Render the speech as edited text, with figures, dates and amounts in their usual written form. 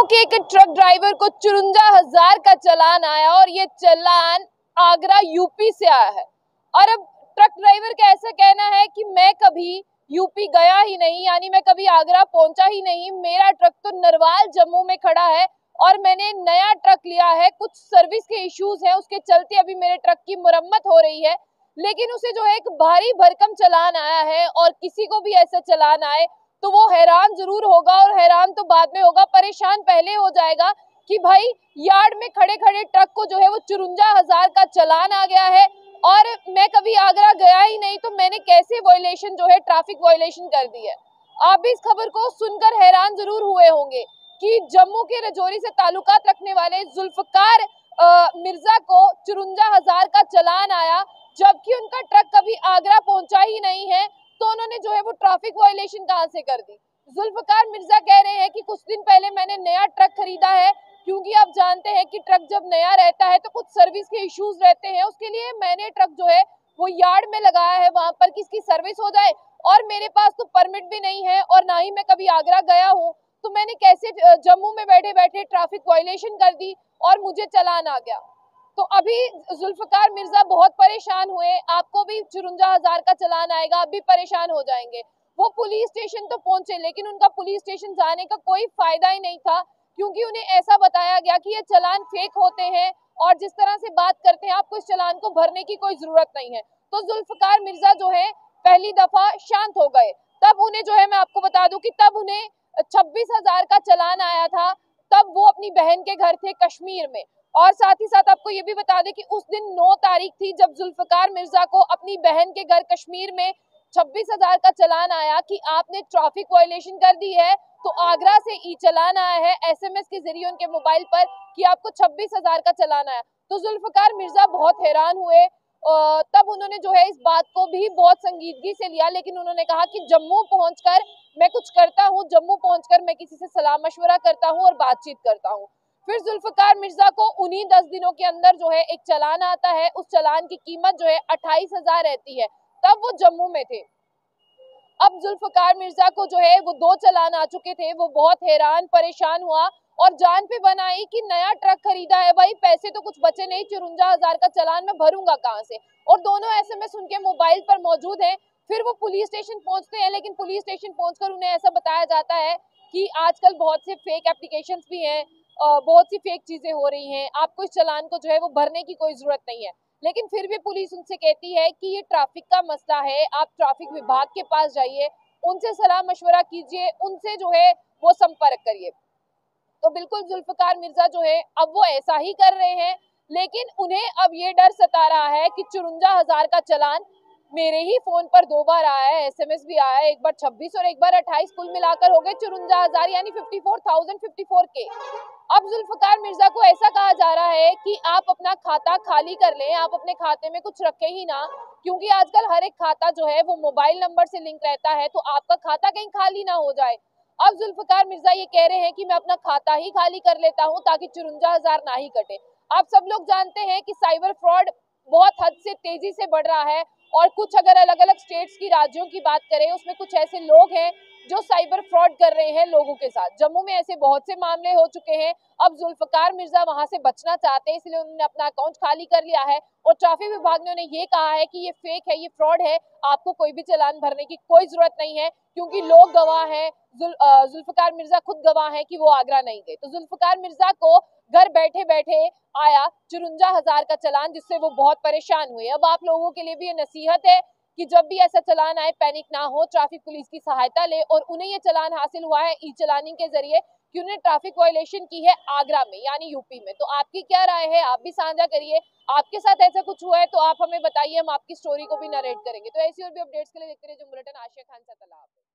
के एक truck driver को 54,000 का चालान आया और ये चालान आगरा यूपी से आया है। और अब ट्रक ड्राइवर का ऐसा कहना है कि मैं कभी यूपी गया ही नहीं, यानी मैं कभी आगरा पहुंचा ही नहीं। मेरा ट्रक तो नरवाल जम्मू में खड़ा है और मैंने नया ट्रक लिया है। कुछ सर्विस के इश्यूज हैं, उसके चलते अभी मेरे ट्रक की मुरम्मत हो रही है। लेकिन उसे जो है एक भारी भरकम चालान आया है और किसी को भी ऐसा चालान आए तो वो हैरान जरूर होगा, और हैरान तो बाद में होगा, परेशान पहले हो जाएगा कि भाई यार्ड में खड़े खड़े ट्रक को जो है वो 54,000 का चालान आ गया है और मैं कभी आगरा गया ही नहीं, तो मैंने कैसे वायलेशन जो है ट्रैफिक वायलेशन कर दी है। आप भी इस खबर को सुनकर हैरान जरूर हुए होंगे कि जम्मू के रजौरी से ताल्लुकात रखने वाले जुल्फकार मिर्जा को 54,000 का चालान आया, जबकि उनका ट्रक कभी आगरा पहुंचा ही नहीं है। तो उन्होंने जो है वो ट्रैफिक वायलेशन कहां से कर दी। जुल्फकार मिर्जा कह रहे हैं कि कुछ दिन पहले मैंने नया ट्रक खरीदा है, क्योंकि आप जानते हैं कि ट्रक जब नया रहता है तो कुछ सर्विस के इश्यूज रहते हैं। उसके लिए मैंने ट्रक जो है वो यार्ड में लगाया है, वहां पर किसकी सर्विस हो जाए, और मेरे पास तो परमिट भी नहीं है और ना ही मैं कभी आगरा गया हूँ, तो मैंने कैसे जम्मू में बैठे बैठे ट्रैफिक वायलेशन कर दी और मुझे चालान आ गया। तो अभी जुल्फकार मिर्जा बहुत परेशान हुए। आपको भी 54,000 का चालान आएगा, आप भी परेशान हो जाएंगे। वो पुलिस स्टेशन तो पहुंचे, लेकिन उनका पुलिस स्टेशन जाने का कोई फायदा ही नहीं था, क्योंकि उन्हें ऐसा बताया गया कि ये चालान फेक होते हैं और जिस तरह से बात करते हैं आपको इस चालान को भरने की कोई जरूरत नहीं है। तो जुल्फकार मिर्जा जो है पहली दफा शांत हो गए। तब उन्हें जो है, मैं आपको बता दूं कि तब उन्हें 26,000 का चालान आया था। तब वो अपनी बहन के घर थे कश्मीर में। और साथ ही साथ आपको ये भी बता दें कि उस दिन 9 तारीख थी जब जुल्फकार मिर्जा को अपनी बहन के घर कश्मीर में 26,000 का चालान आया कि आपने ट्रैफिक वायलेशन कर दी है। तो आगरा से ई चालान आया है एसएमएस के जरिए उनके मोबाइल पर कि आपको 26,000 का चालान आया। तो जुल्फकार मिर्जा बहुत हैरान हुए। तब उन्होंने जो है इस बात को भी बहुत संजीदगी से लिया, लेकिन उन्होंने कहा कि जम्मू पहुंचकर मैं कुछ करता हूं, जम्मू पहुंचकर मैं किसी से सलाह मशवरा करता हूं और बातचीत करता हूं। फिर जुल्फकार मिर्जा को उन्हीं 10 दिनों के अंदर जो है एक चालान आता है। उस चालान की कीमत जो है 28,000 रहती है। तब वो जम्मू में थे। अब जुल्फकार मिर्जा को जो है वो 2 चालान आ चुके थे। वो बहुत हैरान परेशान हुआ और जान पे बनाई कि नया ट्रक खरीदा है, भाई पैसे तो कुछ बचे नहीं, 54,000 का चालान मैं भरूंगा कहां से। और दोनों एसएमएस उनके मोबाइल पर मौजूद हैं। फिर वो पुलिस स्टेशन पहुंचते हैं, लेकिन पुलिस स्टेशन पहुंचकर उन्हें ऐसा बताया जाता है कि आजकल बहुत से फेक एप्लीकेशंस भी हैं, बहुत सी फेक चीजें हो रही हैं, आपको इस चालान को जो है वो भरने की कोई जरूरत नहीं है। लेकिन फिर भी पुलिस उनसे कहती है कि ये ट्रैफिक का मसला है, आप ट्रैफिक विभाग के पास जाइए, उनसे सलाह मशवरा कीजिए, उनसे जो है वो संपर्क करिए। तो बिल्कुल जुल्फकार मिर्जा जो है अब वो ऐसा ही कर रहे हैं, लेकिन उन्हें अब ये डर सता रहा है कि 54,000 का चालान मेरे ही फोन पर 2 बार आया है, एसएमएस भी आया है, एक बार 26 और एक बार 28, कुल मिलाकर हो गए 54,000, यानी 54,054 के। अब जुल्फकार मिर्जा को ऐसा कहा जा रहा है कि आप अपना खाता खाली कर लें, आप अपने खाते में कुछ रखें ही ना, क्योंकि आजकल हर एक खाता जो है वो मोबाइल नंबर से लिंक रहता है, तो आपका खाता कहीं खाली ना हो जाए। अब जुल्फकार मिर्जा ये कह रहे हैं कि मैं अपना खाता ही खाली कर लेता हूं ताकि 54,000 ना ही कटे। आप सब लोग जानते हैं कि साइबर फ्रॉड बहुत हद से तेजी से बढ़ रहा है, और कुछ अगर अलग अलग स्टेट्स की, राज्यों की बात करें, उसमें कुछ ऐसे लोग हैं जो साइबर फ्रॉड कर रहे हैं लोगों के साथ। जम्मू में ऐसे बहुत से मामले हो चुके हैं। अब जुल्फकार मिर्जा वहां से बचना चाहते हैं, इसलिए उन्होंने अपना अकाउंट खाली कर लिया है और ट्रैफिक विभाग ने उन्हें ये कहा है कि ये फेक है, ये फ्रॉड है, आपको कोई भी चालान भरने की कोई जरूरत नहीं है, क्योंकि लोग गवाह हैं, जुल्फकार मिर्जा खुद गवाह हैं कि वो आगरा नहीं गए। तो जुल्फकार मिर्जा को घर बैठे बैठे आया 54,000 का चालान, जिससे वो बहुत परेशान हुए। अब आप लोगों के लिए भी ये नसीहत है कि जब भी ऐसा चालान आए पैनिक ना हो, ट्रैफिक पुलिस की सहायता ले। और उन्हें ये चालान हासिल हुआ है ई चालानिंग के जरिए कि उन्हें ट्रैफिक वायलेशन की है आगरा में, यानी यूपी में। तो आपकी क्या राय है, आप भी साझा करिए। आपके साथ ऐसा कुछ हुआ है तो आप हमें बताइए, हम आपकी स्टोरी को भी नरेट करेंगे। तो ऐसी और भी अपडेट्स के लिए देखते रहिए जुम बुलेटिन। आशिया खान से।